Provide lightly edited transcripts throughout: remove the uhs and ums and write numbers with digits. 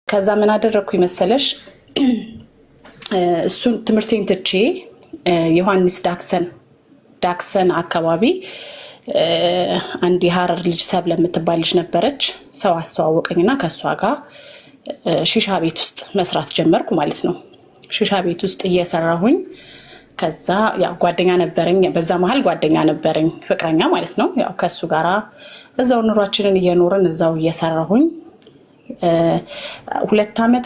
ከዛ ምን አደረኩኝ መሰለሽ እሱን ትምህርቴን ትቼ ዮሐንስ ዳክሰን አካባቢ አንድ የሐረር ልጅ ሰብ ለምትባል ልጅ ነበረች። ሰው አስተዋወቀኝና ከሷ ጋር ሺሻ ቤት ውስጥ መስራት ጀመርኩ ማለት ነው። ሺሻ ቤት ውስጥ እየሰራሁኝ ከዛ ያው ጓደኛ ነበረኝ፣ በዛ መሃል ጓደኛ ነበረኝ፣ ፍቅረኛ ማለት ነው። ያው ከሱ ጋራ እዛው ኑሯችንን እየኖርን እዛው እየሰራሁኝ 2 ዓመት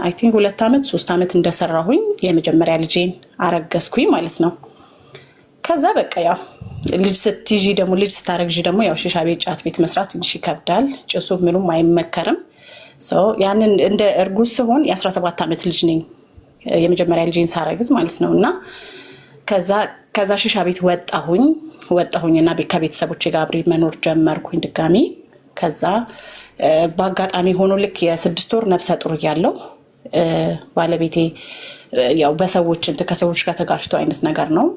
አይ ቲንክ 2 ዓመት 3 ዓመት እንደሰራሁኝ የመጀመሪያ ልጄን አረገዝኩኝ ማለት ነው። ከዛ በቃ ያው ልጅ ስትይጂ ደግሞ ልጅ ስታረግጂ ደግሞ ያው ሺሻ ቤት ጫት ቤት መስራት ትንሽ ይከብዳል። ጭሱ ምኑም አይመከርም። ያንን እንደ እርጉዝ ሲሆን የ17 ዓመት ልጅ ነኝ የመጀመሪያ ልጄን ሳረግዝ ማለት ነው። እና ከዛ ሺሻ ቤት ወጣሁኝና ከቤተሰቦቼ ጋር አብሬ መኖር ጀመርኩኝ ድጋሚ። ከዛ በአጋጣሚ ሆኖ ልክ የ6 ወር ነፍሰ ጡር እያለሁ ባለቤቴ ያው ከሰዎች ጋር ተጋጭቶ አይነት ነገር ነው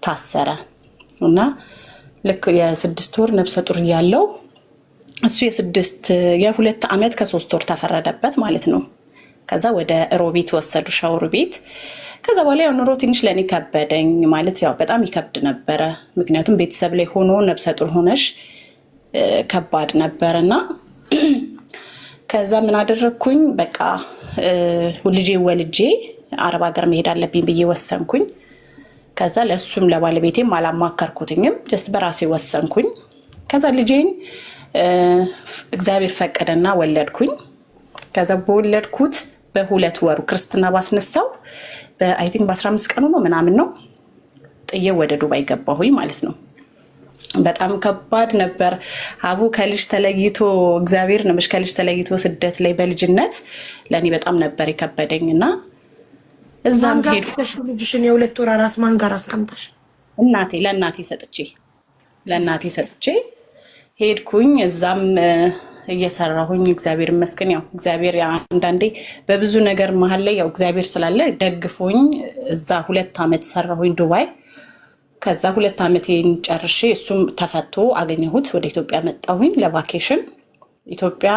ታሰረ። እና ልክ የ6 ወር ነፍሰ ጡር እያለሁ እሱ የ2 ዓመት ከ3 ወር ተፈረደበት ማለት ነው። ከዛ ወደ ሮቢት ወሰዱ ሻወር ቤት። ከዛ በኋላ ያው ኑሮ ትንሽ ለኔ ከበደኝ ማለት ያው በጣም ይከብድ ነበረ። ምክንያቱም ቤተሰብ ላይ ሆኖ ነፍሰ ጡር ሆነሽ ከባድ ነበርና ከዛ ምን አደረኩኝ በቃ ልጄ ወልጄ አረብ ሀገር መሄድ አለብኝ ብዬ ወሰንኩኝ። ከዛ ለሱም ለባለቤቴም አላማከርኩትኝም፣ ጀስት በራሴ ወሰንኩኝ። ከዛ ልጄን እግዚአብሔር ፈቀደና ወለድኩኝ። ከዛ በወለድኩት በ2 ወሩ ክርስትና ባስነሳው በአይ ቲንክ በ15 ቀኑ ነው ምናምን ነው ጥዬ ወደ ዱባይ ገባሁኝ ማለት ነው። በጣም ከባድ ነበር አቡ ከልጅ ተለይቶ እግዚአብሔር ነምሽ ከልጅ ተለይቶ ስደት ላይ በልጅነት ለኔ በጣም ነበር የከበደኝና እዛም ሄድኩ። ልጅሽን የ2 ወር አራስ ማን ጋር አስቀምጣሽ? ለእናቴ ሰጥቼ ሄድኩኝ። እዛም እየሰራሁኝ እግዚአብሔር ይመስገን ያው እግዚአብሔር አንዳንዴ በብዙ ነገር መሀል ላይ ያው እግዚአብሔር ስላለ ደግፎኝ እዛ 2 ዓመት ሰራሁኝ ዱባይ። ከዛ 2 ዓመቴን ጨርሼ እሱም ተፈቶ አገኘሁት። ወደ ኢትዮጵያ መጣሁኝ ለቫኬሽን ኢትዮጵያ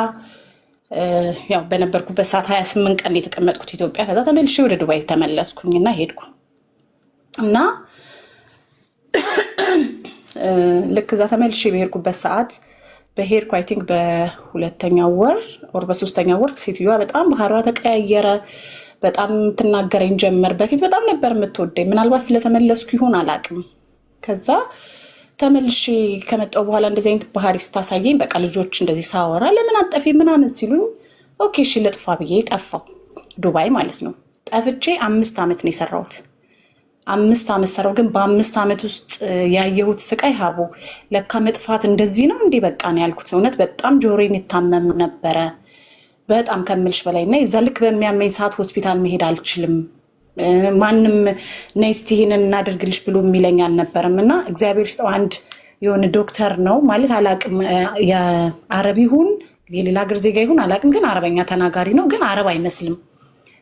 ያው በነበርኩበት ሰዓት 28 ቀን የተቀመጥኩት ኢትዮጵያ። ከዛ ተመልሼ ወደ ዱባይ ተመለስኩኝና ሄድኩ እና ልክ እዛ ተመልሼ በሄድኩበት ሰዓት በሄድኩ አይ ቲንክ በ2ኛው ወር ኦር በ3ኛው ወር ሴትዮዋ በጣም ባህሪዋ ተቀያየረ። በጣም ትናገረኝ ጀመር። በፊት በጣም ነበር የምትወደኝ፣ ምናልባት ስለተመለስኩ ይሆን አላቅም። ከዛ ተመልሼ ከመጣሁ በኋላ እንደዚህ አይነት ባህሪ ስታሳየኝ በቃ ልጆች እንደዚህ ሳወራ ለምን አጠፊ ምናምን ሲሉኝ ኦኬ እሺ ልጥፋ ብዬ ጠፋሁ። ዱባይ ማለት ነው። ጠፍቼ 5 ዓመት ነው የሰራሁት። 5 ዓመት ሰራው። ግን በ5 ዓመት ውስጥ ያየሁት ስቃይ ሀቡ ለካ መጥፋት እንደዚህ ነው እንዴ በቃ ነው ያልኩት። እውነት በጣም ጆሮዬን ይታመም ነበረ በጣም ከምልሽ በላይ እና እዛ ልክ በሚያመኝ ሰዓት ሆስፒታል መሄድ አልችልም። ማንም ነይ እስቲ ይሄንን እናደርግልሽ ብሎ የሚለኝ አልነበረም። እና እግዚአብሔር ይስጠው አንድ የሆነ ዶክተር ነው ማለት አላቅም፣ የአረብ ይሁን የሌላ ሀገር ዜጋ ይሁን አላቅም፣ ግን አረበኛ ተናጋሪ ነው፣ ግን አረብ አይመስልም።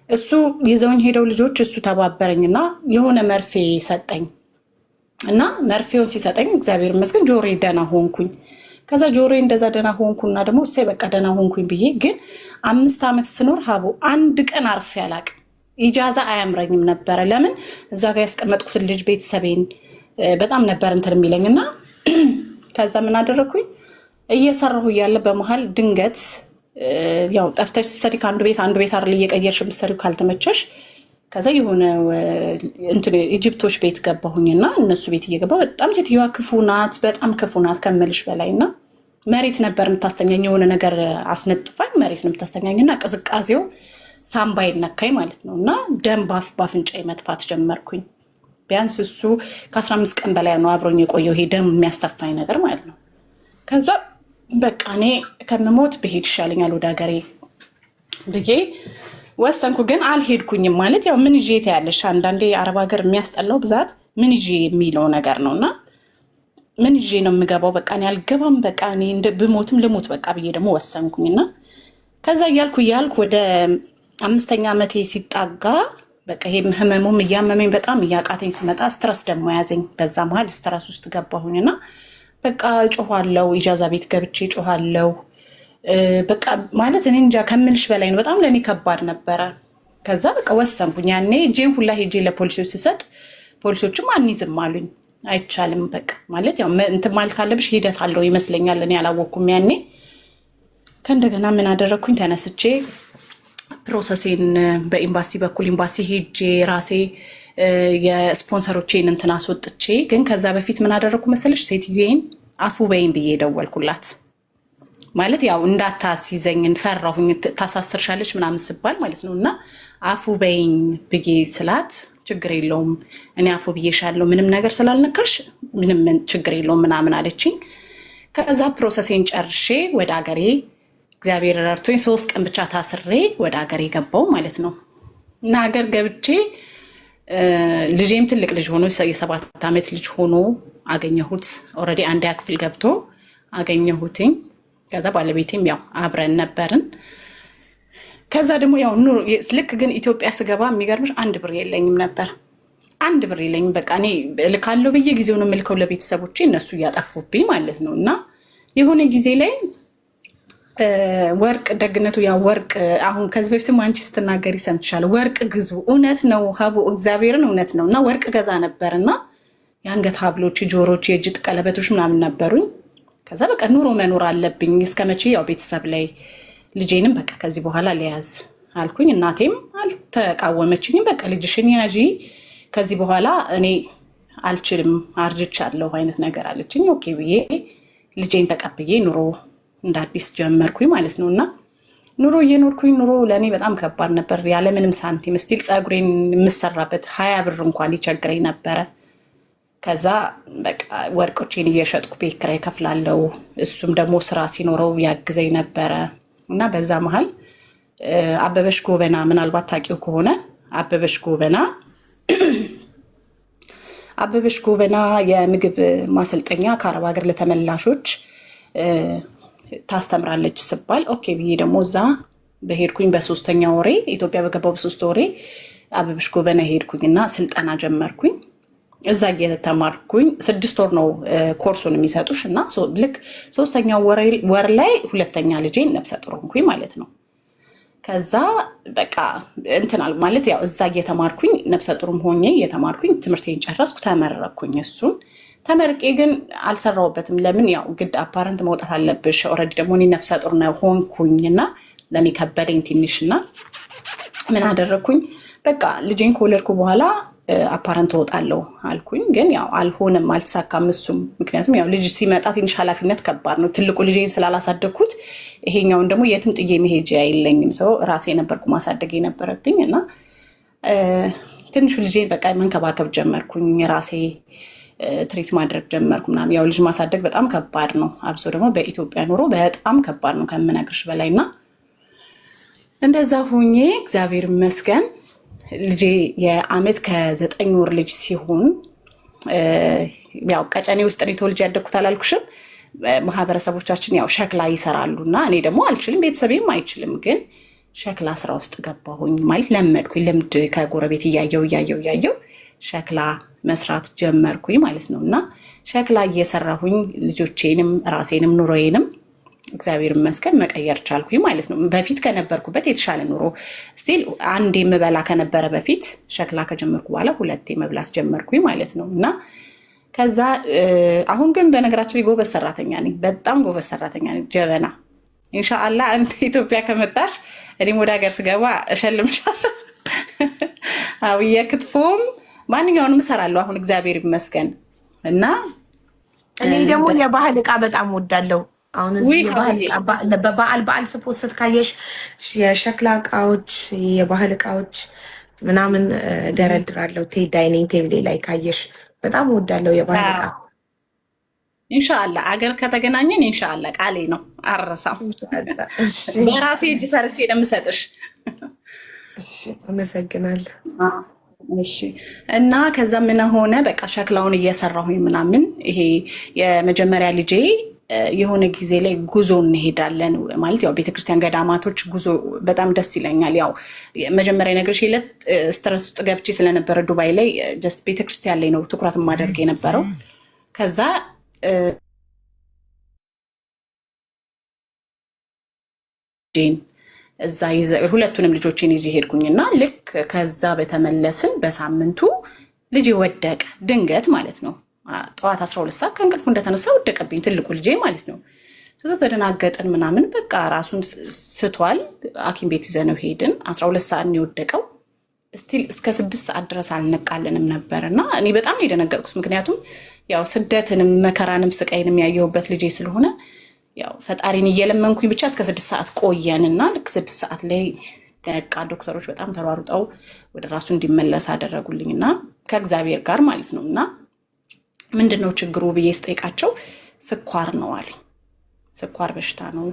እሱ ይዘውኝ ሄደው ልጆች እሱ ተባበረኝና የሆነ መርፌ ሰጠኝ እና መርፌውን ሲሰጠኝ እግዚአብሔር ይመስገን ጆሮዬ ደህና ሆንኩኝ። ከዛ ጆሮዬ እንደዛ ደህና ሆንኩና ደግሞ እሰይ በቃ ደህና ሆንኩኝ ብዬ ግን 5 ዓመት ስኖር ሀቡ አንድ ቀን አርፌ አላቅም። ኢጃዛ አያምረኝም ነበረ። ለምን እዛ ጋር ያስቀመጥኩትን ልጅ ቤተሰቤን በጣም ነበር እንትን የሚለኝና ከዛ ምን አደረኩኝ እየሰራሁ እያለ በመሃል ድንገት ያው ጠፍተሽ ስትሰሪ ከአንዱ ቤት አይደል እየቀየርሽ የምትሰሪው ካልተመቸሽ። ከዛ የሆነ እንትን ኢጅፕቶች ቤት ገባሁኝና እነሱ ቤት እየገባሁ በጣም ሴትዮዋ ክፉ ናት፣ በጣም ክፉ ናት ከምልሽ በላይና መሬት ነበር የምታስተኛኝ። የሆነ ነገር አስነጥፋኝ መሬት ነው የምታስተኛኝና ቅዝቃዜው ሳምባይ ነካኝ ማለት ነው። እና ደም ባፍንጫዬ መጥፋት ጀመርኩኝ። ቢያንስ እሱ ከ15 ቀን በላይ ነው አብሮኝ የቆየው ይሄ ደም የሚያስተፋኝ ነገር ማለት ነው። ከዛ በቃ እኔ ከምሞት ብሄድ ይሻለኛል ወደ ሀገሬ ብዬ ወሰንኩ። ግን አልሄድኩኝም ማለት ያው ምን ይዤ ትያለሽ፣ አንዳንዴ አረብ ሀገር የሚያስጠላው ብዛት ምን ይዤ የሚለው ነገር ነውና ምን ይዤ ነው የምገባው? በቃ እኔ አልገባም፣ በቃ እኔ ብሞትም ልሞት በቃ ብዬ ደግሞ ወሰንኩኝና ከዛ እያልኩ ወደ 5ኛ ዓመቴ ሲጣጋ በቃ ይሄ ህመሙም እያመመኝ በጣም እያቃተኝ ሲመጣ ስትረስ ደግሞ ያዘኝ። በዛ መሀል ስትረስ ውስጥ ገባሁኝና በቃ ጮኋለው፣ ኢጃዛ ቤት ገብቼ ጮኋለው። በቃ ማለት እኔ እንጃ ከምልሽ በላይ ነው። በጣም ለእኔ ከባድ ነበረ። ከዛ በቃ ወሰንኩኝ። ያኔ እጄን ሁላ ሄጄ ለፖሊሶች ስሰጥ ፖሊሶችም አንይዝም አሉኝ። አይቻልም በቃ ማለት ያው እንትን ማለት ካለብሽ ሂደት አለው ይመስለኛል። እኔ አላወቅኩም ያኔ። ከእንደገና ምን አደረግኩኝ? ተነስቼ ፕሮሰሴን በኤምባሲ በኩል ኤምባሲ ሄጄ ራሴ የስፖንሰሮቼን እንትን አስወጥቼ፣ ግን ከዛ በፊት ምን አደረግኩ መሰለሽ? ሴትዮዬን አፉ በይኝ ብዬ ደወልኩላት። ማለት ያው እንዳታስይዘኝ ፈራሁኝ፣ ታሳስርሻለች ምናምን ስባል ማለት ነው። እና አፉ በይኝ ብዬ ስላት ችግር የለውም እኔ አፉ ብዬሻለሁ ምንም ነገር ስላልነካሽ ምንም ችግር የለውም ምናምን አለችኝ። ከዛ ፕሮሰሴን ጨርሼ ወደ አገሬ እግዚአብሔር ረድቶኝ 3 ቀን ብቻ ታስሬ ወደ አገሬ ገባው ማለት ነው። እና አገር ገብቼ ልጄም ትልቅ ልጅ ሆኖ የ7 ዓመት ልጅ ሆኖ አገኘሁት። ኦልሬዲ 1ኛ ክፍል ገብቶ አገኘሁትኝ። ከዛ ባለቤቴም ያው አብረን ነበርን። ከዛ ደግሞ ያው ኑሮ ልክ ግን ኢትዮጵያ ስገባ የሚገርምሽ 1 ብር የለኝም ነበር። 1 ብር የለኝም። በቃ እኔ እልካለሁ በየጊዜው ነው የምልከው ለቤተሰቦቼ፣ እነሱ እያጠፉብኝ ማለት ነው። እና የሆነ ጊዜ ላይ ወርቅ ደግነቱ ያ ወርቅ አሁን ከዚህ በፊትም አንቺ ስትናገሪ ሰምቻለሁ። ወርቅ ግዙ፣ እውነት ነው ሀቡ፣ እግዚአብሔርን እውነት ነው። እና ወርቅ ገዛ ነበር እና የአንገት ሀብሎች፣ ጆሮች፣ የእጅ ቀለበቶች ምናምን ነበሩኝ። ከዛ በቃ ኑሮ መኖር አለብኝ እስከ መቼ ያው ቤተሰብ ላይ ልጄንም በቃ ከዚህ በኋላ ሊያዝ አልኩኝ። እናቴም አልተቃወመችኝም። በቃ ልጅሽን ያዢ ከዚህ በኋላ እኔ አልችልም አርጅቻለሁ አይነት ነገር አለችኝ። ኦኬ ብዬ ልጄን ተቀብዬ ኑሮ እንደ አዲስ ጀመርኩኝ ማለት ነው። እና ኑሮ እየኖርኩኝ ኑሮ ለእኔ በጣም ከባድ ነበር። ያለምንም ሳንቲም ስቲል ፀጉሬን የምሰራበት 20 ብር እንኳን ይቸግረኝ ነበረ። ከዛ በቃ ወርቆቼን እየሸጥኩ ቤት ኪራይ እከፍላለሁ። እሱም ደግሞ ስራ ሲኖረው ያግዘኝ ነበረ። እና በዛ መሀል አበበሽ ጎበና ምናልባት ታውቂው ከሆነ አበበሽ ጎበና የምግብ ማሰልጠኛ ከአረብ ሀገር ለተመላሾች ታስተምራለች ስባል ኦኬ ብዬ ደግሞ እዛ በሄድኩኝ በ3ኛ ወሬ ኢትዮጵያ በገባው በ3 ወሬ አበበሽ ጎበና ሄድኩኝና ስልጠና ጀመርኩኝ። እዛ እየተማርኩኝ 6 ወር ነው ኮርሱን የሚሰጡሽ። እና ልክ 3ኛው ወር ላይ 2ኛ ልጄን ነፍሰ ጡር ሆንኩኝ ማለት ነው። ከዛ በቃ እንትናል ማለት ያው እዛ እየተማርኩኝ ነፍሰ ጡርም ሆኜ እየተማርኩኝ ትምህርቴን ጨረስኩ፣ ተመረቅኩኝ። እሱን ተመርቄ ግን አልሰራሁበትም። ለምን ያው ግድ አፓረንት መውጣት አለብሽ። ኦልሬዲ ደግሞ እኔ ነፍሰ ጡር ነው ሆንኩኝ እና ለእኔ ከበደኝ ትንሽ። እና ምን አደረግኩኝ? በቃ ልጄን ከወለድኩ በኋላ አፓረንት እወጣለሁ አልኩኝ። ግን ያው አልሆነም፣ አልተሳካም እሱም። ምክንያቱም ያው ልጅ ሲመጣ ትንሽ ኃላፊነት ከባድ ነው። ትልቁ ልጄን ስላላሳደግኩት ይሄኛውን ደግሞ የትም ጥዬ መሄጃ የለኝም። ሰው ራሴ ነበርኩ ማሳደግ የነበረብኝ። እና ትንሹ ልጄን በቃ መንከባከብ ጀመርኩኝ፣ ራሴ ትሪት ማድረግ ጀመርኩ ምናምን። ያው ልጅ ማሳደግ በጣም ከባድ ነው፣ አብሶ ደግሞ በኢትዮጵያ ኑሮ በጣም ከባድ ነው ከምነግርሽ በላይ። እና እንደዛ ሁኜ እግዚአብሔር ይመስገን ልጄ የ1 ከ9 ወር ልጅ ሲሆን ያው ቀጨኔ ውስጥ ነው ተወልጄ ያደግኩት አላልኩሽም? ማህበረሰቦቻችን ያው ሸክላ ይሰራሉ እና እኔ ደግሞ አልችልም፣ ቤተሰቤም አይችልም። ግን ሸክላ ስራ ውስጥ ገባሁኝ ማለት ለመድኩኝ። ልምድ ከጎረቤት እያየው ሸክላ መስራት ጀመርኩኝ ማለት ነው። እና ሸክላ እየሰራሁኝ ልጆቼንም ራሴንም ኑሮዬንም እግዚአብሔር ይመስገን መቀየር ቻልኩኝ ማለት ነው። በፊት ከነበርኩበት የተሻለ ኑሮ ስቲል 1 የምበላ ከነበረ በፊት ሸክላ ከጀመርኩ በኋላ 2 መብላት ጀመርኩኝ ማለት ነው። እና ከዛ አሁን ግን በነገራችን ላይ ጎበዝ ሰራተኛ ነኝ፣ በጣም ጎበዝ ሰራተኛ ነኝ። ጀበና ኢንሻአላህ አንተ ኢትዮጵያ ከመጣሽ እኔም ወደ ሀገር ስገባ እሸልምሻለሁ። አው የክትፎም ማንኛውንም እሰራለሁ አሁን እግዚአብሔር ይመስገን። እና እኔ ደግሞ የባህል ዕቃ በጣም ወዳለሁ። አሁን እዚህ በበዓል ስፖስት ካየሽ የሸክላ እቃዎች፣ የባህል እቃዎች ምናምን ደረድራለሁ። ዳይኒንግ ቴብል ላይ ካየሽ በጣም ወዳለሁ የባህል ዕቃ። ኢንሻአላህ አገር ከተገናኘን ኢንሻአላህ ቃሌ ነው አረሳም። በራሴ እጅ ሰርቼ ለምሰጥሽ። እሺ አመሰግናለሁ። እሺ እና ከዛ ምን ሆነ በቃ ሸክላውን እየሰራሁኝ ምናምን ይሄ የመጀመሪያ ልጄ የሆነ ጊዜ ላይ ጉዞ እንሄዳለን ማለት ያው ቤተክርስቲያን ገዳማቶች ጉዞ በጣም ደስ ይለኛል። ያው መጀመሪያ ነገርሽ ይለት ስትረስ ውስጥ ገብቼ ስለነበረ ዱባይ ላይ ጀስት ቤተክርስቲያን ላይ ነው ትኩረት ማድረግ የነበረው። ከዛ ልጄን እዛ ሁለቱንም ልጆቼን ይዤ ሄድኩኝና ልክ ከዛ በተመለስን በሳምንቱ ልጄ ወደቀ ድንገት ማለት ነው። ጠዋት 12 ሰዓት ከእንቅልፉ እንደተነሳ ወደቀብኝ ትልቁ ልጄ ማለት ነው። ከዛ ተደናገጥን ምናምን በቃ ራሱን ስቷል። ሐኪም ቤት ይዘነው ሄድን። 12 ሰዓት ነው የወደቀው። ስቲል እስከ 6 ሰዓት ድረስ አልነቃልንም ነበርና እኔ በጣም የደነገጥኩት ምክንያቱም ያው ስደትንም መከራንም ስቃይንም ያየሁበት ልጄ ስለሆነ ያው ፈጣሪን እየለመንኩኝ ብቻ እስከ 6 ሰዓት ቆየንና ልክ 6 ሰዓት ላይ ደቃ ዶክተሮች በጣም ተሯሩጠው ወደ ራሱ እንዲመለስ አደረጉልኝና ከእግዚአብሔር ጋር ማለት ነውና ምንድነው ችግሩ ብዬ ስጠይቃቸው ስኳር ነው አሉኝ። ስኳር በሽታ ነው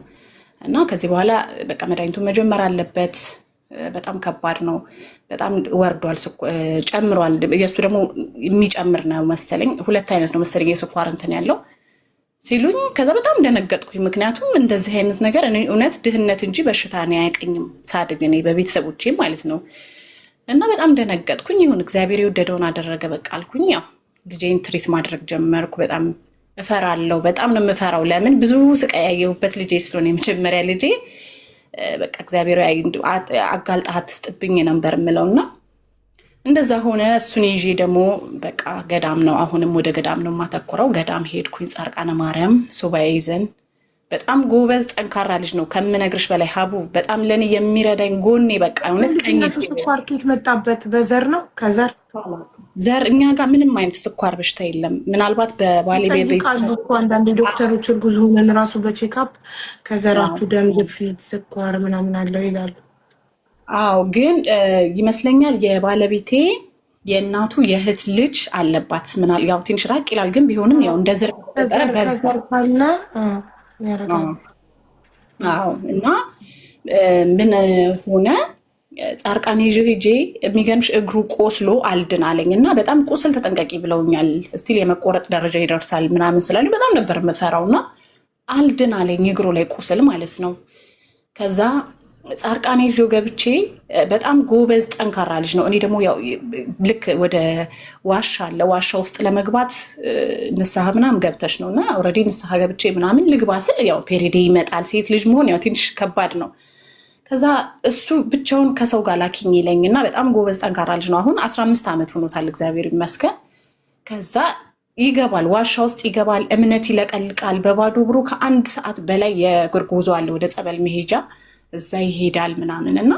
እና ከዚህ በኋላ በቃ መድኃኒቱን መጀመር አለበት። በጣም ከባድ ነው። በጣም ወርዷል፣ ጨምሯል። የሱ ደግሞ የሚጨምር ነው መሰለኝ። 2 አይነት ነው መሰለኝ የስኳር እንትን ያለው ሲሉኝ ከዛ በጣም ደነገጥኩኝ። ምክንያቱም እንደዚህ አይነት ነገር እኔ እውነት ድህነት እንጂ በሽታ ነው አያቀኝም ሳድግ እኔ በቤተሰቦቼ ማለት ነው። እና በጣም ደነገጥኩኝ። ይሁን እግዚአብሔር የወደደውን አደረገ በቃ አልኩኝ። ያው ልጄን ትሪት ማድረግ ጀመርኩ። በጣም እፈራለሁ፣ በጣም ነው የምፈራው። ለምን ብዙ ስቃይ ያየሁበት ልጄ ስለሆነ የመጀመሪያ ልጄ በቃ እግዚአብሔር አጋልጣህ አትስጥብኝ ነበር የምለውና እንደዛ ሆነ። እሱን ይዤ ደግሞ በቃ ገዳም ነው አሁንም ወደ ገዳም ነው የማተኩረው። ገዳም ሄድኩኝ። ጻርቃነ ማርያም ሱባኤ ይዘን በጣም ጎበዝ ጠንካራ ልጅ ነው ከምነግርሽ በላይ ሀቡ። በጣም ለኔ የሚረዳኝ ጎኔ በቃ እውነት ቀኝ ስኳር ኬት መጣበት በዘር ነው ከዘር ዘር እኛ ጋር ምንም አይነት ስኳር በሽታ የለም። ምናልባት በባለቤት ቤተሰብ አንዳንድ ዶክተሮች እርጉዝ ሆነን ራሱ በቼክአፕ ከዘራችሁ ደም ግፊት ስኳር ምናምን አለው ይላሉ። አዎ ግን ይመስለኛል የባለቤቴ የእናቱ የእህት ልጅ አለባት። ምናል ያው ትንሽ ራቅ ይላል ግን ቢሆንም ያው እንደ ዘር ካልና ያረጋል። አዎ እና ምን ሆነ ጻርቃኔ ሄጄ የሚገርምሽ እግሩ ቆስሎ አልድን አለኝ እና በጣም ቁስል ተጠንቀቂ ብለውኛል። ስቲል የመቆረጥ ደረጃ ይደርሳል ምናምን ስላሉ በጣም ነበር የምፈራውና አልድን አለኝ እግሩ ላይ ቁስል ማለት ነው። ከዛ ጻርቃኔ ይዤው ገብቼ በጣም ጎበዝ ጠንካራ ልጅ ነው። እኔ ደግሞ ያው ልክ ወደ ዋሻ አለ ዋሻ ውስጥ ለመግባት ንስሐ ምናምን ገብተሽ ነውና ኦልሬዲ ንስሐ ገብቼ ምናምን ልግባ ስል ያው ፔሪዴ ይመጣል። ሴት ልጅ መሆን ያው ትንሽ ከባድ ነው። ከዛ እሱ ብቻውን ከሰው ጋር ላኪኝ ይለኝና በጣም ጎበዝ ጠንካራ ልጅ ነው። አሁን 15 ዓመት ሆኖታል እግዚአብሔር ይመስገን። ከዛ ይገባል ዋሻ ውስጥ ይገባል። እምነት ይለቀልቃል። በባዶ እግሩ ከ1 ሰዓት በላይ የእግር ጉዞ አለ ወደ ጸበል መሄጃ እዛ ይሄዳል ምናምን እና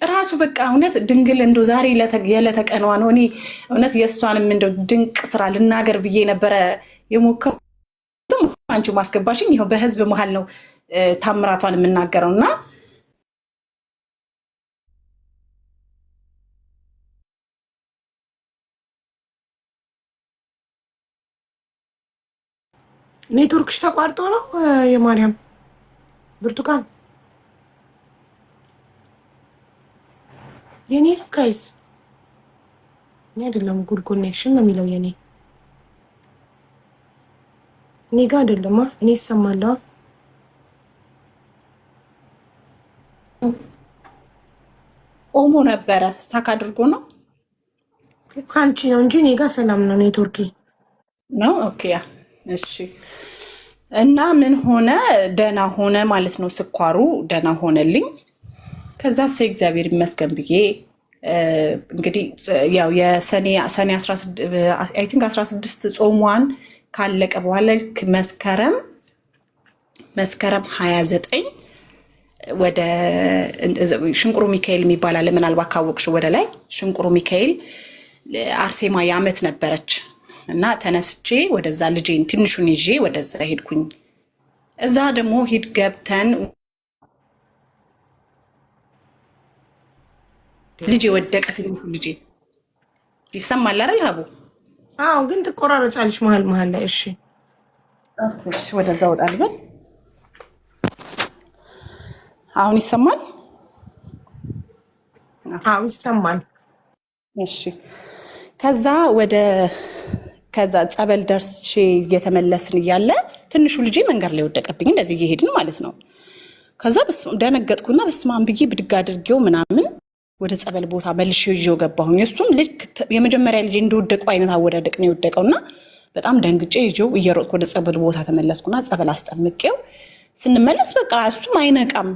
ራሱ በቃ እውነት ድንግል እንደው ዛሬ የለተቀነዋ ነው። እኔ እውነት የእሷንም እንደው ድንቅ ስራ ልናገር ብዬ ነበረ የሞከርኩት። አንቺ ማስገባሽኝ ይኸው በህዝብ መሀል ነው ታምራቷን የምናገረው እና ኔትወርክሽ ተቋርጦ ነው የማርያም ብርቱካን የኔ ነው ጋይስ። እኔ አይደለም ጉድ ኮኔክሽን ነው የሚለው የኔ እኔ ጋር አይደለም። እኔ ይሰማለሁ። ኦሞ ነበረ ስታክ አድርጎ ነው ከአንቺ ነው እንጂ እኔ ጋር ሰላም ነው ኔትወርኪ ነው። ኦኬ እሺ። እና ምን ሆነ ደህና ሆነ ማለት ነው። ስኳሩ ደህና ሆነልኝ። ከዛ እግዚአብሔር ይመስገን ብዬ እንግዲህ ያው የሰኔ 16 ጾሟን ካለቀ በኋላ መስከረም 29 ወደ ሽንቁሩ ሚካኤል የሚባል አለ። ምናልባት ካወቅሽ ወደ ላይ ሽንቁሩ ሚካኤል አርሴማ የዓመት ነበረች እና ተነስቼ ወደዛ ልጄን ትንሹን ይዤ ወደዛ ሄድኩኝ። እዛ ደግሞ ሂድ ገብተን ልጄ ወደቀ። ትንሹ ልጄ ይሰማል አይደል ሀቡ? አዎ ግን ትቆራረጫለሽ መሀል ላይ። እሺ ወደዛ ወጣ ልበል። አሁን ይሰማል? አዎ ይሰማል። እሺ ከዛ ጸበል ደርሼ እየተመለስን እያለ ትንሹ ልጄ መንገድ ላይ ወደቀብኝ። እንደዚህ እየሄድን ማለት ነው። ከዛ ደነገጥኩና በስመ አብ ብዬ ብድግ አድርጌው ምናምን ወደ ጸበል ቦታ መልሼ ይዤው ገባሁኝ። እሱም ልክ የመጀመሪያ ልጄ እንደወደቀው አይነት አወዳደቅ ነው የወደቀውና በጣም ደንግጬ ይዤው እየሮጥኩ ወደ ጸበል ቦታ ተመለስኩና ጸበል አስጠምቄው ስንመለስ በቃ እሱም አይነቃም።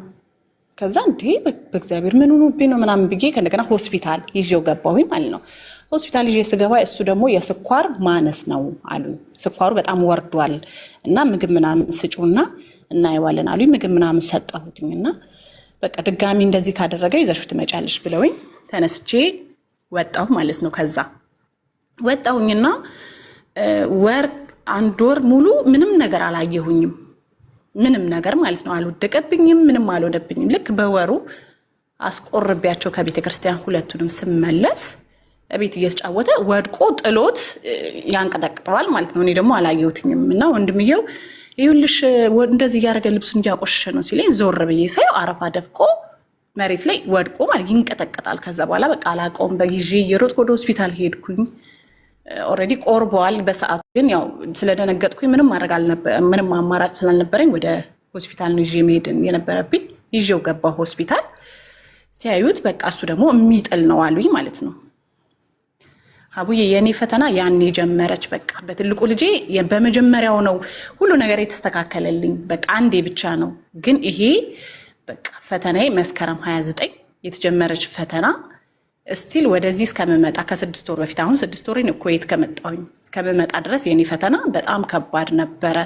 ከዛ እንዴ በእግዚአብሔር ምን ሆኖብኝ ነው ምናምን ብዬ ከእንደገና ሆስፒታል ይዤው ገባሁኝ ማለት ነው። ሆስፒታል ይዤ ስገባ እሱ ደግሞ የስኳር ማነስ ነው አሉ። ስኳሩ በጣም ወርዷል እና ምግብ ምናምን ስጩና እናየዋለን አሉኝ። ምግብ ምናምን ሰጠሁትኝና በቃ ድጋሚ እንደዚህ ካደረገ ይዘሽው ትመጫለሽ ብለውኝ ተነስቼ ወጣሁ ማለት ነው። ከዛ ወጣሁኝና አንድ ወር ሙሉ ምንም ነገር አላየሁኝም። ምንም ነገር ማለት ነው አልወደቀብኝም፣ ምንም አልሆነብኝም። ልክ በወሩ አስቆርቢያቸው ከቤተ ክርስቲያን ሁለቱንም ስመለስ ቤት እየተጫወተ ወድቆ ጥሎት ያንቀጠቅጠዋል ማለት ነው። እኔ ደግሞ አላየሁትኝም እና ወንድምየው ይኸውልሽ እንደዚህ እያደረገ ልብሱን እያቆሸሸ ነው ሲለኝ ዞር ብዬ ሳየው አረፋ ደፍቆ መሬት ላይ ወድቆ ማለት ይንቀጠቀጣል። ከዛ በኋላ በቃ አላውቀውም በጊዜ እየሮጥኩ ወደ ሆስፒታል ሄድኩኝ። ኦልሬዲ ቆርበዋል። በሰዓቱ ግን ያው ስለደነገጥኩኝ ምንም አማራጭ ስላልነበረኝ ወደ ሆስፒታል ነው ይዤ መሄድ የነበረብኝ። ይዤው ገባሁ ሆስፒታል። ሲያዩት በቃ እሱ ደግሞ የሚጥል ነው አሉኝ ማለት ነው። አቡዬ የኔ ፈተና ያኔ ጀመረች። በቃ በትልቁ ልጄ በመጀመሪያው ነው ሁሉ ነገር የተስተካከለልኝ። በቃ አንዴ ብቻ ነው ግን ይሄ በቃ ፈተናዬ መስከረም 29 የተጀመረች ፈተና ስቲል ወደዚህ እስከምመጣ ከ6 ወር በፊት አሁን 6 ወሬን ኩዌት ከመጣሁኝ እስከምመጣ ድረስ የኔ ፈተና በጣም ከባድ ነበረ።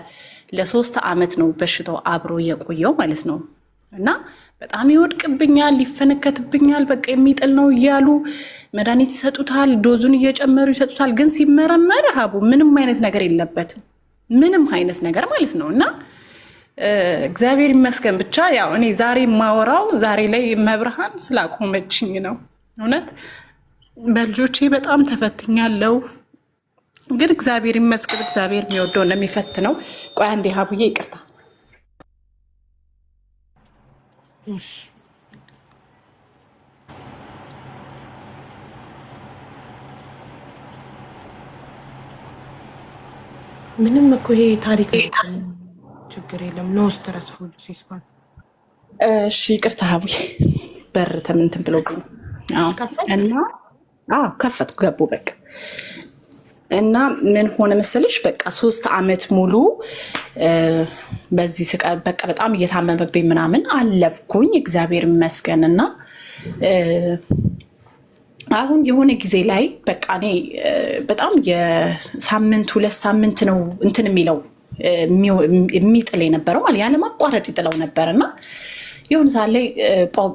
ለ3 ዓመት ነው በሽታው አብሮ የቆየው ማለት ነው። እና በጣም ይወድቅብኛል፣ ይፈነከትብኛል፣ በቃ የሚጥል ነው እያሉ መድኃኒት ይሰጡታል፣ ዶዙን እየጨመሩ ይሰጡታል። ግን ሲመረመር ሀቡ ምንም አይነት ነገር የለበትም፣ ምንም አይነት ነገር ማለት ነው። እና እግዚአብሔር ይመስገን ብቻ ያው እኔ ዛሬ የማወራው ዛሬ ላይ መብርሃን ስላቆመችኝ ነው። እውነት በልጆቼ በጣም ተፈትኛለሁ፣ ግን እግዚአብሔር ይመስገን። እግዚአብሔር የሚወደው እንደሚፈትነው። ቆይ አንዴ ሀቡዬ ይቅርታ። ምንም እኮ ይሄ ታሪክ ችግር የለም። ኖ ስትረስ ፉል ሲስፓን። እሺ ይቅርታ ሀቡዬ በር ተምንትን ብሎብኝ እና ከፈትኩ ገቡ በቃ። እና ምን ሆነ መሰለሽ በቃ 3 ዓመት ሙሉ በዚህ በቃ በጣም እየታመመብኝ ምናምን አለፍኩኝ፣ እግዚአብሔር ይመስገን። እና አሁን የሆነ ጊዜ ላይ በቃ እኔ በጣም የሳምንት 2 ሳምንት ነው እንትን የሚለው የሚጥል የነበረው ማለት ያለማቋረጥ ይጥለው ነበርና የሆነ ሰዓት ላይ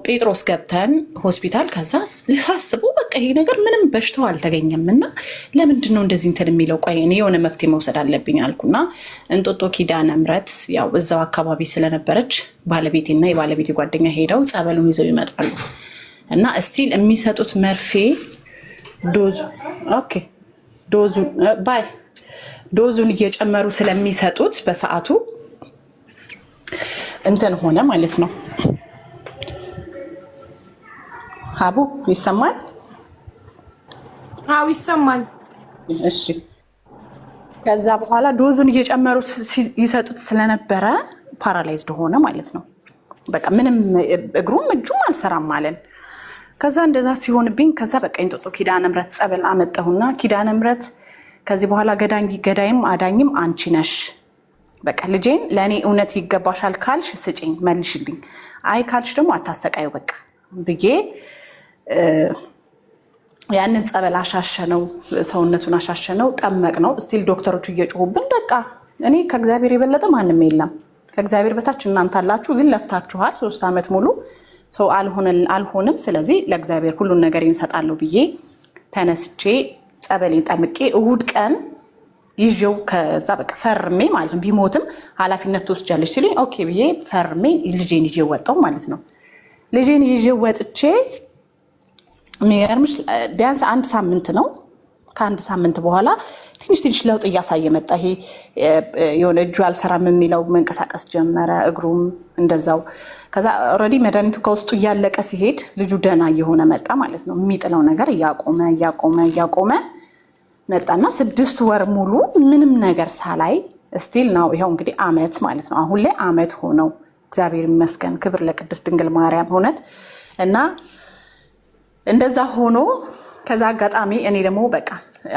ጴጥሮስ ገብተን ሆስፒታል ከዛ ሳስበው በቃ ይሄ ነገር ምንም በሽታው አልተገኘም እና ለምንድን ነው እንደዚህ እንትን የሚለው? ቆይ እኔ የሆነ መፍትሄ መውሰድ አለብኝ አልኩና እንጦጦ ኪዳነ ምሕረት ያው እዛው አካባቢ ስለነበረች ባለቤቴና የባለቤቴ ጓደኛ ሄደው ጸበሉን ይዘው ይመጣሉ እና እስቲል የሚሰጡት መርፌ ዶዙን እየጨመሩ ስለሚሰጡት በሰዓቱ እንትን ሆነ ማለት ነው። ሀቡ ይሰማል? አዎ ይሰማል። እሺ ከዛ በኋላ ዶዙን እየጨመሩ ይሰጡት ስለነበረ ፓራላይዝድ ሆነ ማለት ነው። በቃ ምንም እግሩም እጁም አልሰራም ማለት። ከዛ እንደዛ ሲሆንብኝ ከዛ በቃ እንጦጦ ኪዳነ ምሕረት ጸበል አመጣሁና ኪዳነ ምሕረት ከዚህ በኋላ ገዳይም አዳኝም አንቺ ነሽ፣ በቃ ልጄን ለእኔ እውነት ይገባሻል ካልሽ ስጪኝ መልሽልኝ፣ አይ ካልሽ ደግሞ አታሰቃዩ በቃ ብዬ ያንን ጸበል አሻሸነው፣ ሰውነቱን አሻሸነው፣ ጠመቅ ነው። ስቲል ዶክተሮቹ እየጮሁብን በቃ እኔ ከእግዚአብሔር የበለጠ ማንም የለም፣ ከእግዚአብሔር በታች እናንተ አላችሁ፣ ግን ለፍታችኋል 3 ዓመት ሙሉ ሰው አልሆንም። ስለዚህ ለእግዚአብሔር ሁሉን ነገር ይንሰጣለሁ ብዬ ተነስቼ ጸበሌን ጠምቄ እሁድ ቀን ይዤው ከዛ በቃ ፈርሜ ማለት ነው። ቢሞትም ኃላፊነት ትወስጃለሽ ሲሉኝ ኦኬ ብዬ ፈርሜ ልጄን ይዤው ወጣሁ ማለት ነው። ልጄን ይዤው ወጥቼ የሚገርምሽ ቢያንስ 1 ሳምንት ነው። ከ1 ሳምንት በኋላ ትንሽ ለውጥ እያሳየ መጣ። ይሄ የሆነ እጁ አልሰራም የሚለው መንቀሳቀስ ጀመረ፣ እግሩም እንደዛው። ከዛ ኦልሬዲ መድኃኒቱ ከውስጡ እያለቀ ሲሄድ ልጁ ደህና እየሆነ መጣ ማለት ነው። የሚጥለው ነገር እያቆመ መጣና 6 ወር ሙሉ ምንም ነገር ሳላይ ስቲል ነው። ይኸው እንግዲህ ዓመት ማለት ነው። አሁን ላይ ዓመት ሆነው። እግዚአብሔር ይመስገን፣ ክብር ለቅድስት ድንግል ማርያም እውነት። እና እንደዛ ሆኖ ከዛ አጋጣሚ እኔ ደግሞ በቃ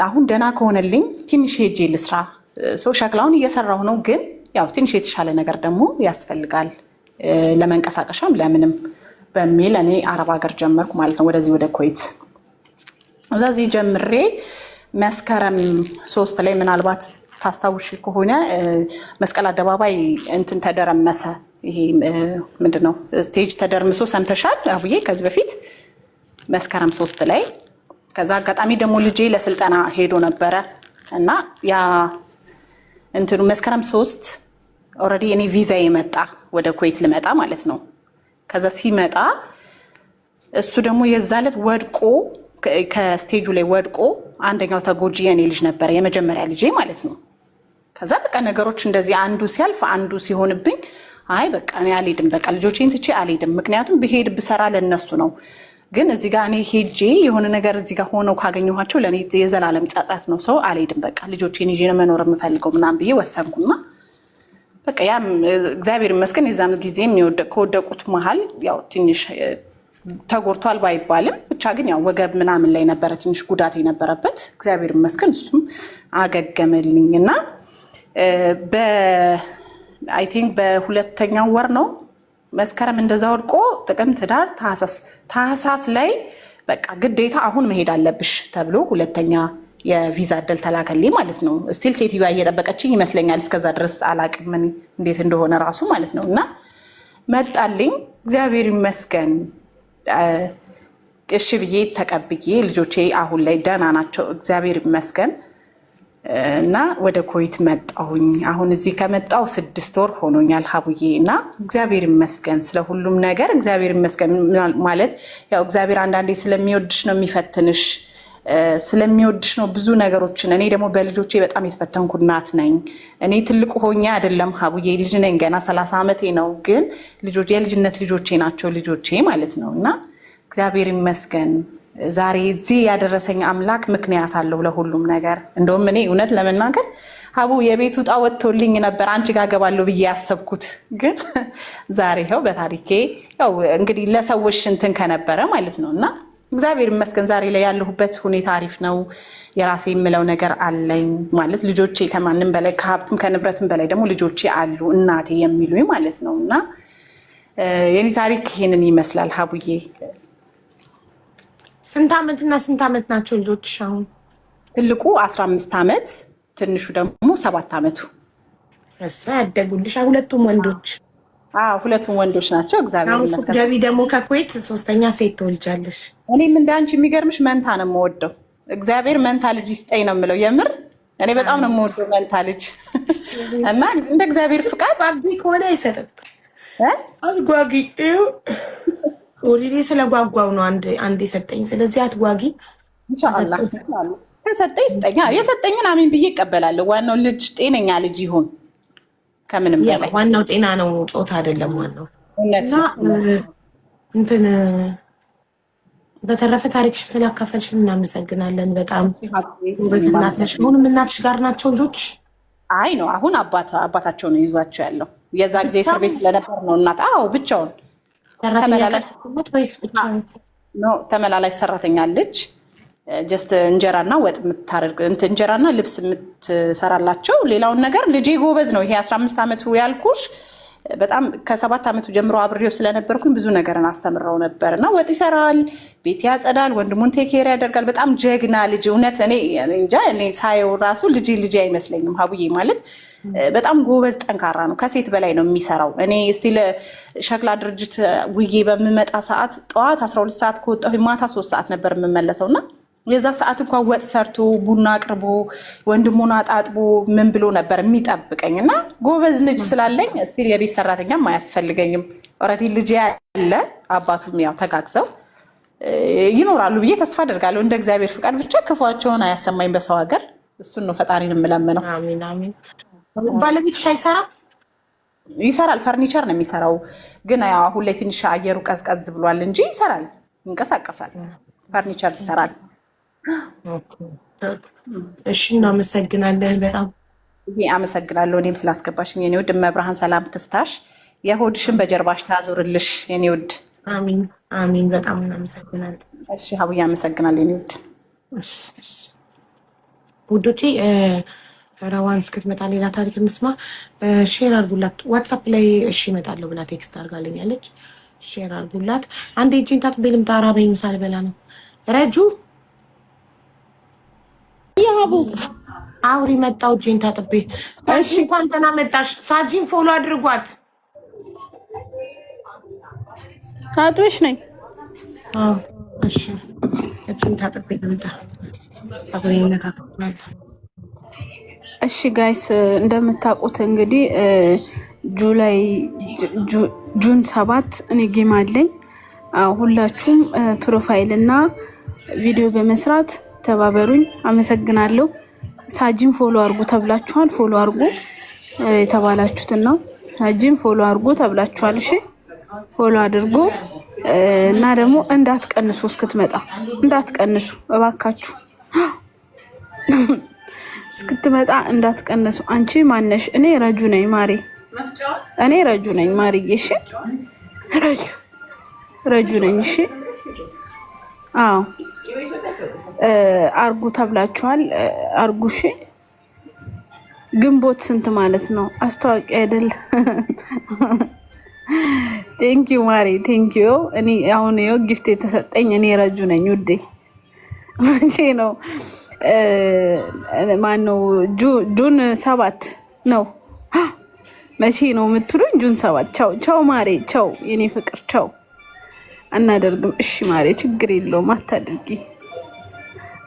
አሁን ደህና ከሆነልኝ ትንሽ ሄጄ ልስራ። ሸክላውን እየሰራሁ ነው፣ ግን ያው ትንሽ የተሻለ ነገር ደግሞ ያስፈልጋል ለመንቀሳቀሻም ለምንም በሚል እኔ አረብ ሀገር ጀመርኩ ማለት ነው፣ ወደዚህ ወደ ኩዌት። እዛዚህ ጀምሬ መስከረም 3 ላይ ምናልባት ታስታውሽ ከሆነ መስቀል አደባባይ እንትን ተደረመሰ። ይሄ ምንድነው ስቴጅ ተደርምሶ ሰምተሻል አብዬ ከዚህ በፊት መስከረም 3 ላይ። ከዛ አጋጣሚ ደግሞ ልጄ ለስልጠና ሄዶ ነበረ እና ያ እንትኑ መስከረም 3 ኦልሬዲ እኔ ቪዛ የመጣ ወደ ኩዌት ልመጣ ማለት ነው። ከዛ ሲመጣ እሱ ደግሞ የዛለት ወድቆ ከስቴጁ ላይ ወድቆ አንደኛው ተጎጂ የኔ ልጅ ነበረ፣ የመጀመሪያ ልጄ ማለት ነው። ከዛ በቃ ነገሮች እንደዚህ አንዱ ሲያልፍ አንዱ ሲሆንብኝ አይ በቃ እኔ አልሄድም፣ በቃ ልጆቼን ትቼ አልሄድም። ምክንያቱም ብሄድ ብሰራ ለነሱ ነው፣ ግን እዚህ ጋር እኔ ሄጄ የሆነ ነገር እዚህ ጋር ሆነው ካገኘኋቸው ለእኔ የዘላለም ጸጸት ነው። ሰው አልሄድም፣ በቃ ልጆቼን ይዤ ነው መኖር የምፈልገው ምናምን ብዬ ወሰንኩና በቃ ያም እግዚአብሔር ይመስገን የዛም ጊዜም ከወደቁት መሀል ያው ትንሽ ተጎድቷል ባይባልም ብቻ ግን ያው ወገብ ምናምን ላይ ነበረ ትንሽ ጉዳት የነበረበት። እግዚአብሔር ይመስገን እሱም አገገመልኝና አይ ቲንክ በሁለተኛው ወር ነው መስከረም እንደዛ ወድቆ ጥቅምት፣ ህዳር፣ ታህሳስ ላይ በቃ ግዴታ አሁን መሄድ አለብሽ ተብሎ ሁለተኛ የቪዛ እድል ተላከልኝ ማለት ነው። ስቲል ሴትዮዋ እየጠበቀችኝ ይመስለኛል እስከዛ ድረስ አላቅም እንዴት እንደሆነ ራሱ ማለት ነው። እና መጣልኝ እግዚአብሔር ይመስገን እሺ ብዬ ተቀብዬ ልጆቼ አሁን ላይ ደህና ናቸው እግዚአብሔር ይመስገን። እና ወደ ኩዌት መጣሁኝ። አሁን እዚህ ከመጣሁ 6 ወር ሆኖኛል ሀቡዬ። እና እግዚአብሔር ይመስገን ስለ ሁሉም ነገር እግዚአብሔር ይመስገን። ማለት ያው እግዚአብሔር አንዳንዴ ስለሚወድሽ ነው የሚፈትንሽ፣ ስለሚወድሽ ነው ብዙ ነገሮችን። እኔ ደግሞ በልጆቼ በጣም የተፈተንኩ እናት ነኝ። እኔ ትልቁ ሆኜ አይደለም ሀቡዬ፣ ልጅ ነኝ ገና 30 ዓመቴ ነው። ግን የልጅነት ልጆቼ ናቸው ልጆቼ ማለት ነው። እና እግዚአብሔር ይመስገን ዛሬ እዚህ ያደረሰኝ አምላክ ምክንያት አለው ለሁሉም ነገር። እንደውም እኔ እውነት ለመናገር ሀቡ የቤቱ ዕጣ ወጥቶልኝ ነበር አንቺ ጋር ገባለሁ ብዬ ያሰብኩት፣ ግን ዛሬ ይኸው በታሪኬ ያው እንግዲህ ለሰዎች እንትን ከነበረ ማለት ነው። እና እግዚአብሔር ይመስገን ዛሬ ላይ ያለሁበት ሁኔታ አሪፍ ነው። የራሴ የምለው ነገር አለኝ ማለት ልጆቼ ከማንም በላይ ከሀብትም ከንብረትም በላይ ደግሞ ልጆቼ አሉ እናቴ የሚሉኝ ማለት ነው። እና የኔ ታሪክ ይሄንን ይመስላል ሀቡዬ። ስንት ዓመት ናቸው ልጆች አሁን? ትልቁ 15 ዓመት፣ ትንሹ ደግሞ 7 ዓመቱ። እሳ ያደጉልሽ? ሁለቱም ወንዶች? አዎ ሁለቱም ወንዶች ናቸው እግዚአብሔር ይመስገን። ገቢ ደግሞ ከኩዌት 3ኛ ሴት ትወልጃለሽ? እኔም እንዳንቺ የሚገርምሽ መንታ ነው የምወደው። እግዚአብሔር መንታ ልጅ ይስጠኝ ነው የምለው። የምር እኔ በጣም ነው የምወደው መንታ ልጅ እና እንደ እግዚአብሔር ፍቃድ አግቢ ከሆነ አይሰጥም አትጓጊ። ኦሪዲ ስለጓጓው ነው አንድ የሰጠኝ። ስለዚህ አትጓጊ። ኢንሻአላህ ከሰጠኝ ስጠኛ። የሰጠኝን አሜን ብዬ እቀበላለሁ። ዋናው ልጅ ጤነኛ ልጅ ይሁን ከምንም በላይ ዋናው ጤና ነው፣ ጾታ አይደለም ዋናው። እውነት እንትን በተረፈ ታሪክሽን ስላካፈልሽን እናመሰግናለን በጣም። ጎበዝ እናት ነሽ። አሁንም እናትሽ ጋር ናቸው ልጆች? አይ ነው አሁን አባታቸው ነው ይዟቸው ያለው። የዛ ጊዜ እስር ቤት ስለነበር ነው እናት። አዎ ብቻውን ተመላላሽ ሰራተኛ አለች። ጀስት እንጀራና ወጥ የምታደርግ እንጀራና ልብስ የምትሰራላቸው። ሌላውን ነገር ልጄ ጎበዝ ነው። ይሄ 15 ዓመቱ ያልኩሽ በጣም ከ7 ዓመቱ ጀምሮ አብሬው ስለነበርኩኝ ብዙ ነገርን አስተምረው ነበር እና ወጥ ይሰራል፣ ቤት ያጸዳል፣ ወንድሙን ቴኬር ያደርጋል። በጣም ጀግና ልጅ። እውነት እኔ እንጃ እኔ ሳየው ራሱ ልጅ አይመስለኝም ሀቡዬ። ማለት በጣም ጎበዝ ጠንካራ ነው። ከሴት በላይ ነው የሚሰራው። እኔ እስቲ ለሸክላ ድርጅት ውዬ በምመጣ ሰዓት ጠዋት 12 ሰዓት ከወጣሁ ማታ 3 ሰዓት ነበር የምመለሰው እና የዛ ሰዓት እንኳን ወጥ ሰርቶ ቡና አቅርቦ ወንድሙን አጣጥቦ ምን ብሎ ነበር የሚጠብቀኝ። እና ጎበዝ ልጅ ስላለኝ እስቲ የቤት ሰራተኛም አያስፈልገኝም። ኦልሬዲ ልጅ ያለ አባቱም ያው ተጋግዘው ይኖራሉ ብዬ ተስፋ አደርጋለሁ። እንደ እግዚአብሔር ፍቃድ ብቻ ክፉአቸውን አያሰማኝ በሰው ሀገር። እሱን ነው ፈጣሪን የምለምነው። አሜን አሜን። ባለቤትሽ አይሰራም? ይሰራል፣ ፈርኒቸር ነው የሚሰራው። ግን ያው አሁን ላይ ትንሽ አየሩ ቀዝቀዝ ብሏል እንጂ ይሰራል፣ ይንቀሳቀሳል፣ ፈርኒቸር ይሰራል። እሺ እናመሰግናለን በጣም። አመሰግናለሁ እኔም ስላስገባሽኝ የኔ ውድ። መብርሃን ሰላም ትፍታሽ፣ የሆድሽን በጀርባሽ ታዞርልሽ የኔ ውድ። አሚን አሚን። በጣም እናመሰግናለን። እሺ ሀቡዬ አመሰግናለሁ የኔ ውድ። ውዶቼ ረዋን እስክትመጣ ሌላ ታሪክ እንስማ። ሼር አድርጉላት ዋትሳፕ ላይ። እሺ እመጣለሁ ብላ ቴክስት አድርጋልኛለች። ሼር አድርጉላት። አንዴ እጄን ታጥቤ ልምጣ። ራበኝ፣ ምሳ ልበላ ነው። ረጁ ያቡ አውሪ መጣው። እጄን ታጥቤ። እሺ እንኳን ደህና መጣሽ። ሳጂን ፎሎ አድርጓት። ታጥበሽ ነኝ። እሺ እጄን ታጥቤ ልምጣ። አብሬነት አጥባለሁ። እሺ ጋይስ እንደምታውቁት እንግዲህ ጁን 7 እኔ ጌም አለኝ። ሁላችሁም ፕሮፋይል እና ቪዲዮ በመስራት ተባበሩኝ። አመሰግናለሁ። ሳጂን ፎሎ አድርጉ ተብላችኋል። ፎሎ አድርጉ የተባላችሁትን ነው። ሳጂን ፎሎ አድርጉ ተብላችኋል። እሺ ፎሎ አድርጉ እና ደግሞ እንዳትቀንሱ፣ እስክትመጣ እንዳትቀንሱ እባካችሁ። እስክትመጣ እንዳትቀንሱ። አንቺ ማነሽ? እኔ ረጁ ነኝ ማሬ። እኔ ረጁ ነኝ ማርዬ። እሺ ረጁ ነኝ። እሺ አዎ አርጉ ተብላችኋል። አርጉ። እሺ ግንቦት ስንት ማለት ነው? አስታዋቂ አይደል? ቴንኪዩ ማሬ ቴንኪዩ። እኔ አሁን ይኸው ጊፍት የተሰጠኝ እኔ ረጁ ነኝ ውዴ። መቼ ነው ማነው? ጁን 7 ነው። መቼ ነው የምትሉኝ? ጁን 7። ቻው ቻው ማሬ ቻው የኔ ፍቅር ቻው። አናደርግም። እሺ ማሬ ችግር የለውም አታድርጊ።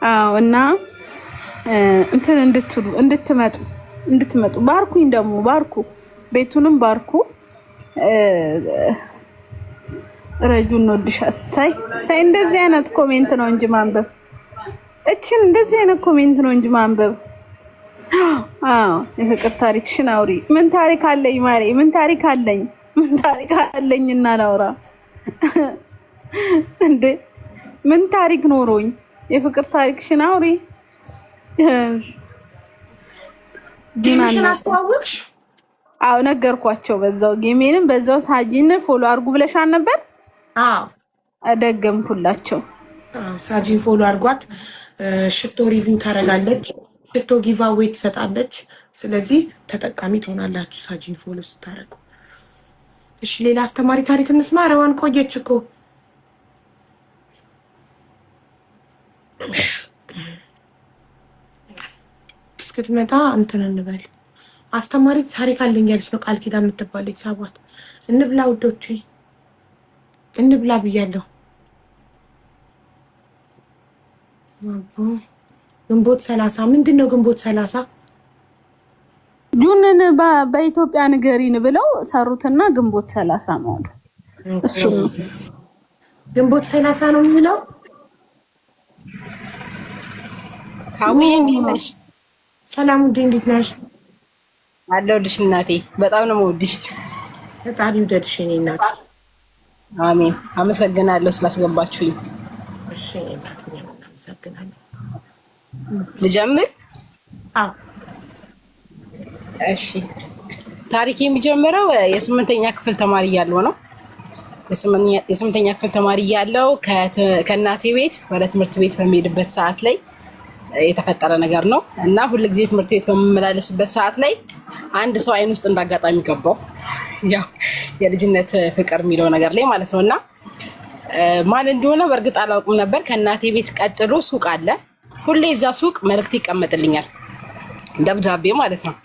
አዎ እና እንትን እንድትመጡ ባርኩኝ። ደግሞ ባርኩ፣ ቤቱንም ባርኩ። ረጁን እንወድሻ። ሳይ እንደዚህ አይነት ኮሜንት ነው እንጂ ማንበብ እችን እንደዚህ አይነት ኮሜንት ነው እንጂ ማንበብ። አዎ የፍቅር ታሪክሽን አውሪ። ምን ታሪክ አለኝ ማሬ? ምን ታሪክ አለኝ? ምን ታሪክ አለኝ? እና ላውራ እንዴ? ምን ታሪክ ኖሮኝ? የፍቅር ታሪክሽን አውሪ። ጌምሽን አስተዋወቅሽ? አዎ ነገርኳቸው። በዛው ጌሜንም በዛው ሳጂን ፎሎ አድርጉ ብለሻል ነበር። አዎ ደገምኩላቸው። ሳጂን ፎሎ አድርጓት። ሽቶ ሪቪው ታደርጋለች። ሽቶ ጊቫዌይ ትሰጣለች። ስለዚህ ተጠቃሚ ትሆናላችሁ ሳጂን ፎሎ ስታደርጉ። እሺ ሌላ አስተማሪ ታሪክ እንስማ። ረዋን ቆየች እኮ። እስክትመጣ እንትን እንበል። አስተማሪ ታሪክ አለኝ ያለች ነው ቃል ኪዳን የምትባለች። ሳቧት እንብላ ውዶቼ፣ እንብላ ብያለሁ። ግንቦት 30 ምንድን ነው? ግንቦት 30 ጁንን በኢትዮጵያ ንገሪን ብለው ሰሩትና ግንቦት 30 ነው አሉ። እሱ ግንቦት 30 ነው የሚለው። ሀዊዬ እንዴት ነሽ? ሰላም ውዴ፣ እንዴት ነሽ? አለሁልሽ እናቴ። በጣም ነው የምወድሽ። ፈጣሪ ይውደድሽ የእኔ እናት። አሜን። አመሰግናለሁ ስላስገባችሁኝ። እሺ እናት፣ አመሰግናለሁ። ልጀምር? አዎ እሺ። ታሪክ የሚጀምረው የ8ኛ ክፍል ተማሪ እያለሁ ነው። የ8ኛ ክፍል ተማሪ እያለሁ ከእናቴ ቤት ወደ ትምህርት ቤት በሚሄድበት ሰዓት ላይ የተፈጠረ ነገር ነው እና ሁልጊዜ ትምህርት ቤት በምመላለስበት ሰዓት ላይ አንድ ሰው አይን ውስጥ እንዳጋጣሚ ገባው። ያው የልጅነት ፍቅር የሚለው ነገር ላይ ማለት ነው እና ማን እንደሆነ በእርግጥ አላውቅም ነበር። ከእናቴ ቤት ቀጥሎ ሱቅ አለ። ሁሌ እዛ ሱቅ መልእክት ይቀመጥልኛል፣ ደብዳቤ ማለት ነው።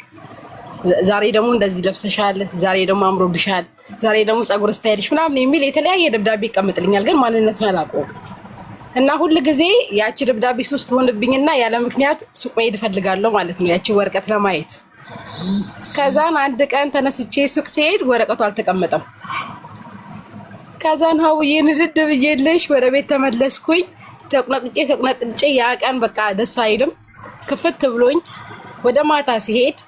ዛሬ ደግሞ እንደዚህ ለብሰሻል፣ ዛሬ ደግሞ አምሮብሻል፣ ዛሬ ደግሞ ፀጉር ስታይልሽ ምናምን የሚል የተለያየ ደብዳቤ ይቀመጥልኛል፣ ግን ማንነቱን አላውቀውም። እና ሁል ጊዜ ያቺ ደብዳቤ ሱስ ትሆንብኝና ያለ ምክንያት ሱቅ መሄድ እፈልጋለሁ ማለት ነው፣ ያቺ ወረቀት ለማየት። ከዛን አንድ ቀን ተነስቼ ሱቅ ሲሄድ ወረቀቱ አልተቀመጠም። ከዛን ሀውዬ ንድድ ብዬልሽ ወደ ቤት ተመለስኩኝ። ተቁነጥጬ ያ ቀን በቃ ደስ አይልም። ክፍት ብሎኝ ወደ ማታ ሲሄድ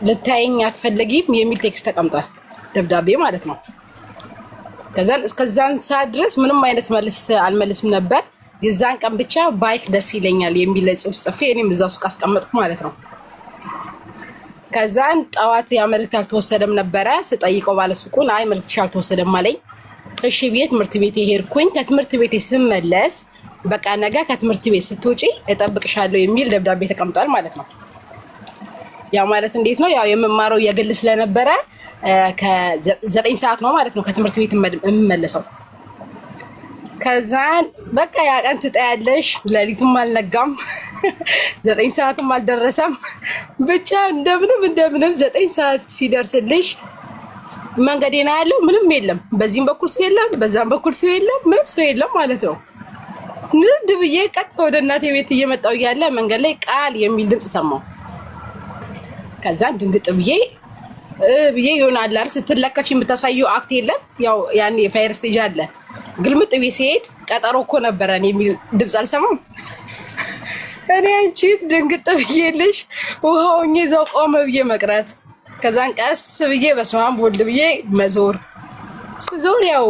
ልታየኝ አትፈልጊም የሚል ቴክስት ተቀምጧል፣ ደብዳቤ ማለት ነው። ከዛን እስከዛን ሰዓት ድረስ ምንም አይነት መልስ አልመልስም ነበር። የዛን ቀን ብቻ ባይክ ደስ ይለኛል የሚል ጽሑፍ ጽፌ እኔም እዛው ሱቅ አስቀመጥኩ ማለት ነው። ከዛን ጠዋት ያ መልእክት አልተወሰደም ነበረ። ስጠይቀው ባለሱቁን አይ መልእክትሽ አልተወሰደም አለኝ። እሺ ብዬ ትምህርት ቤት ሄድኩኝ። ከትምህርት ቤት ስመለስ በቃ ነገ ከትምህርት ቤት ስትወጪ እጠብቅሻለሁ የሚል ደብዳቤ ተቀምጧል ማለት ነው። ያ ማለት እንዴት ነው? ያው የምማረው የግል ስለነበረ ከ9 ሰዓት ነው ማለት ነው ከትምህርት ቤት የምመለሰው። ከዛን በቃ ያ ቀን ትጠያለሽ። ሌሊትም አልነጋም 9 ሰዓትም አልደረሰም። ብቻ እንደምንም 9 ሰዓት ሲደርስልሽ መንገዴና ያለው ምንም የለም። በዚህም በኩል ሰው የለም፣ በዛም በኩል ሰው የለም፣ ምንም ሰው የለም ማለት ነው። ንድ ብዬ ቀጥታ ወደ እናቴ ቤት እየመጣሁ እያለ መንገድ ላይ ቃል የሚል ድምፅ ሰማሁ። ከዛ ድንግጥ ብዬ ይሆናል አይደል ስትለከፊ የምታሳየው አክት የለም። ያው ያኔ ፋየር ስቴጅ አለ። ግልምጥ ብዬ ሲሄድ ቀጠሮ እኮ ነበረን የሚል ድምፅ አልሰማም። እኔ አንቺት ድንግጥ ብዬልሽ ውሃውኝ እዛው ቆመ ብዬ መቅረት። ከዛን ቀስ ብዬ በስመ አብ ወልድ ብዬ መዞር ዞር ያው